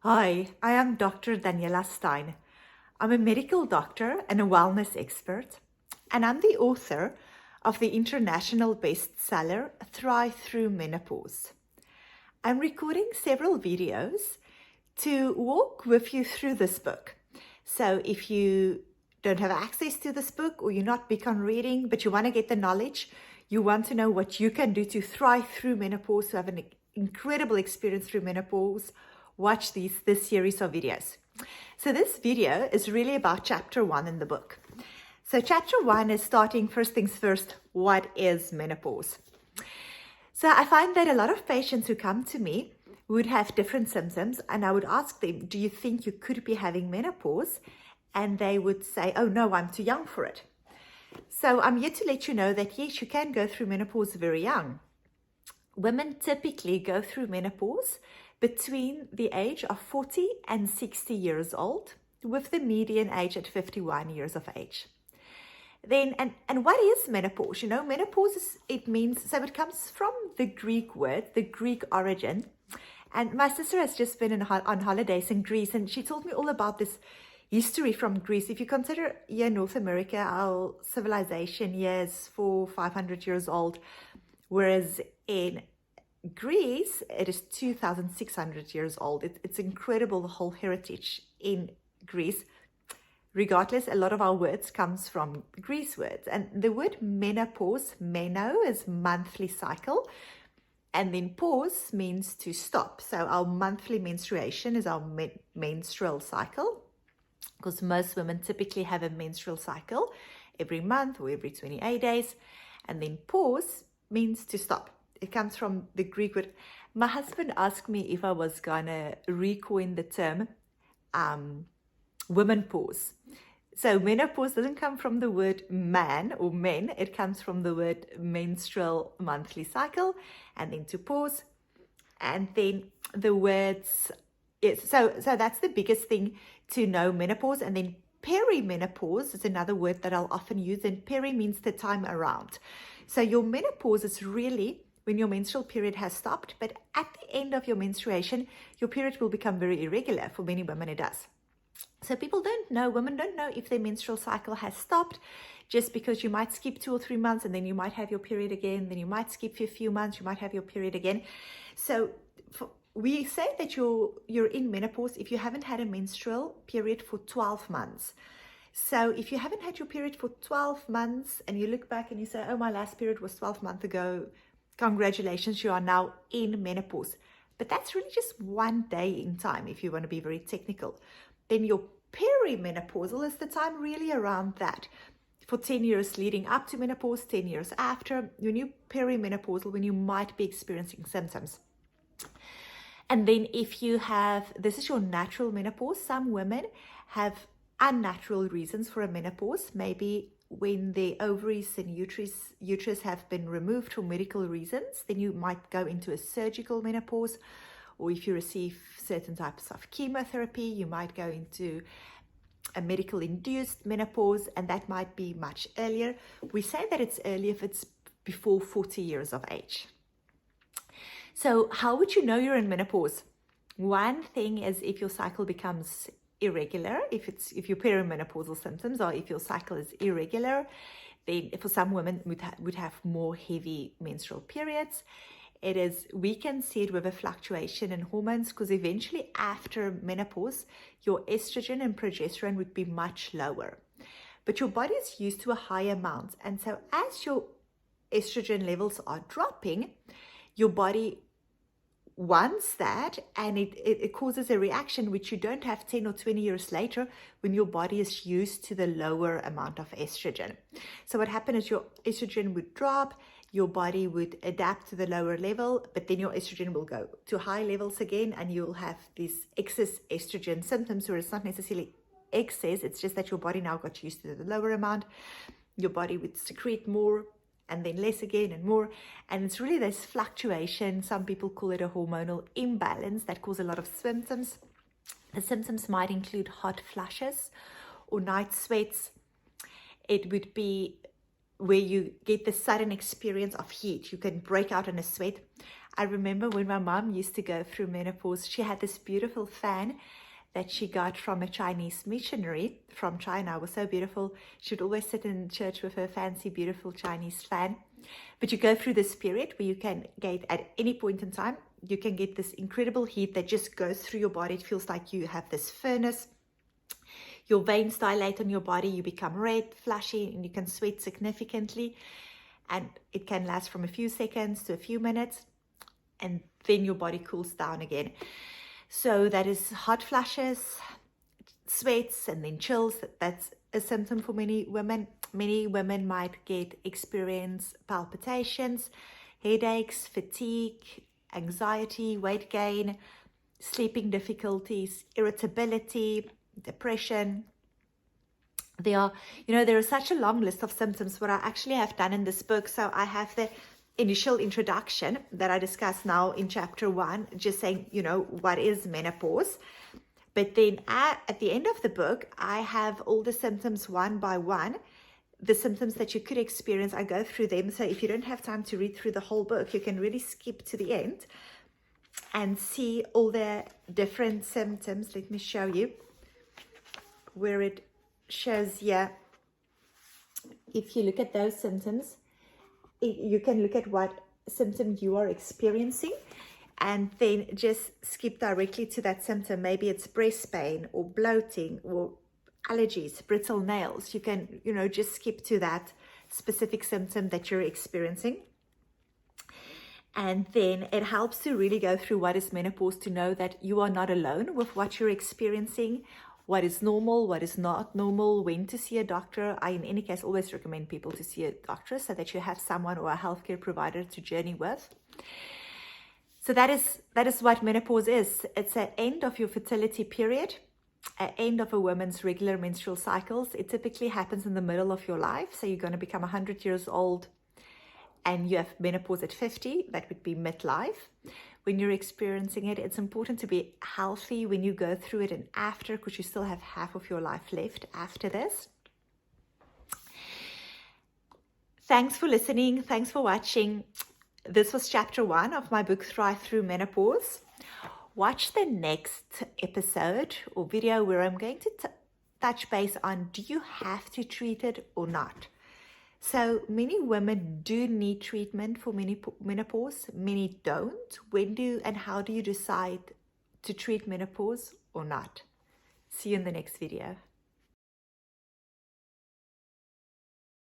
Hi, I am Dr. Daniela Stein. I'm a medical doctor and a wellness expert, and I'm the author of the international bestseller Through Menopause. I'm recording several videos to walk with you through this book. So if you don't have access to this book or you're not big on reading, but you want to get the knowledge, you want to know what you can do to thrive through menopause, to have an incredible experience through menopause, watch this series of videos. So this video is really about chapter 1 in the book. So chapter 1 is starting first things first, what is menopause? So I find that a lot of patients who come to me would have different symptoms, and I would ask them, do you think you could be having menopause? And they would say, oh no, I'm too young for it. So I'm here to let you know that yes, you can go through menopause very young. Women typically go through menopause between the age of 40 and 60 years old, with the median age at 51 years of age. Then, and what is menopause? You know, menopause it comes from the Greek word, the Greek origin. And my sister has just been on holidays in Greece, and she told me all about this history from Greece. If you consider here in North America, our civilization here is 400-500 years old, whereas in Greece, it is 2,600 years old. It's incredible, the whole heritage in Greece. Regardless, a lot of our words comes from Greece words. And the word menopause, meno, is monthly cycle. And then pause means to stop. So our monthly menstruation is our menstrual cycle, because most women typically have a menstrual cycle every month or every 28 days. And then pause means to stop. It comes from the Greek word. My husband asked me if I was going to recoin the term women pause. So menopause doesn't come from the word man or men. It comes from the word menstrual monthly cycle, and then to pause. And then the words, yes, so that's the biggest thing to know, menopause. And then perimenopause is another word that I'll often use, and peri means the time around. So your menopause is really when your menstrual period has stopped, but at the end of your menstruation, your period will become very irregular. For many women, it does. So women don't know if their menstrual cycle has stopped, just because you might skip 2 or 3 months and then you might have your period again, then you might skip a few months, you might have your period again. So we say that you're in menopause if you haven't had a menstrual period for 12 months. So if you haven't had your period for 12 months and you look back and you say, oh, my last period was 12 months ago, congratulations, you are now in menopause. But that's really just one day in time, if you want to be very technical. Then your perimenopausal is the time really around that. For 10 years leading up to menopause, 10 years after, your new perimenopausal, when you might be experiencing symptoms. And then if you have, this is your natural menopause. Some women have unnatural reasons for a menopause, maybe when the ovaries and uterus have been removed for medical reasons, then you might go into a surgical menopause. Or if you receive certain types of chemotherapy, you might go into a medical induced menopause, and that might be much earlier. We say that it's early if it's before 40 years of age. So how would you know you're in menopause? One thing is if your cycle becomes irregular, if your perimenopausal symptoms, or if your cycle is irregular, then for some women would have more heavy menstrual periods. We can see it with a fluctuation in hormones, because eventually after menopause, your estrogen and progesterone would be much lower. But your body is used to a high amount. And so as your estrogen levels are dropping, your body wants that, and it causes a reaction which you don't have 10 or 20 years later when your body is used to the lower amount of estrogen. So what happened is your estrogen would drop, your body would adapt to the lower level, but then your estrogen will go to high levels again, and you'll have these excess estrogen symptoms, where it's not necessarily excess, it's just that your body now got used to the lower amount. Your body would secrete more, and then less again and more. And it's really this fluctuation. Some people call it a hormonal imbalance that cause a lot of symptoms. The symptoms might include hot flushes or night sweats. It would be where you get the sudden experience of heat. You can break out in a sweat. I remember when my mom used to go through menopause, she had this beautiful fan that she got from a Chinese missionary from China. It was so beautiful. She'd always sit in church with her fancy, beautiful Chinese fan. But you go through this period where you can get, at any point in time, you can get this incredible heat that just goes through your body. It feels like you have this furnace. Your veins dilate on your body, you become red, flashy, and you can sweat significantly. And it can last from a few seconds to a few minutes, and then your body cools down again. So that is hot flashes, sweats, and then chills. That's a symptom for many women. Many women might experience palpitations, headaches, fatigue, anxiety, weight gain, sleeping difficulties, irritability, depression. There is such a long list of symptoms. What I actually have done in this book, so I have the initial introduction that I discussed now in chapter 1, just saying, what is menopause? But then at the end of the book, I have all the symptoms one by one, the symptoms that you could experience. I go through them. So if you don't have time to read through the whole book, you can really skip to the end and see all the different symptoms. Let me show you where it shows here. If you look at those symptoms, you can look at what symptom you are experiencing and then just skip directly to that symptom. Maybe it's breast pain or bloating or allergies, brittle nails. You can, just skip to that specific symptom that you're experiencing. And then it helps to really go through what is menopause, to know that you are not alone with what you're experiencing, what is normal, what is not normal, when to see a doctor. I, in any case, always recommend people to see a doctor so that you have someone or a healthcare provider to journey with. So that is what menopause is. It's an end of your fertility period, an end of a woman's regular menstrual cycles. It typically happens in the middle of your life. So you're going to become 100 years old and you have menopause at 50. That would be midlife. When you're experiencing it, it's important to be healthy when you go through it and after, because you still have half of your life left after this. Thanks for listening. Thanks for watching. This was chapter 1 of my book, Through Menopause. Watch the next episode or video where I'm going to touch base on, do you have to treat it or not? So many women do need treatment for menopause, many don't. When and how do you decide to treat menopause or not? See you in the next video.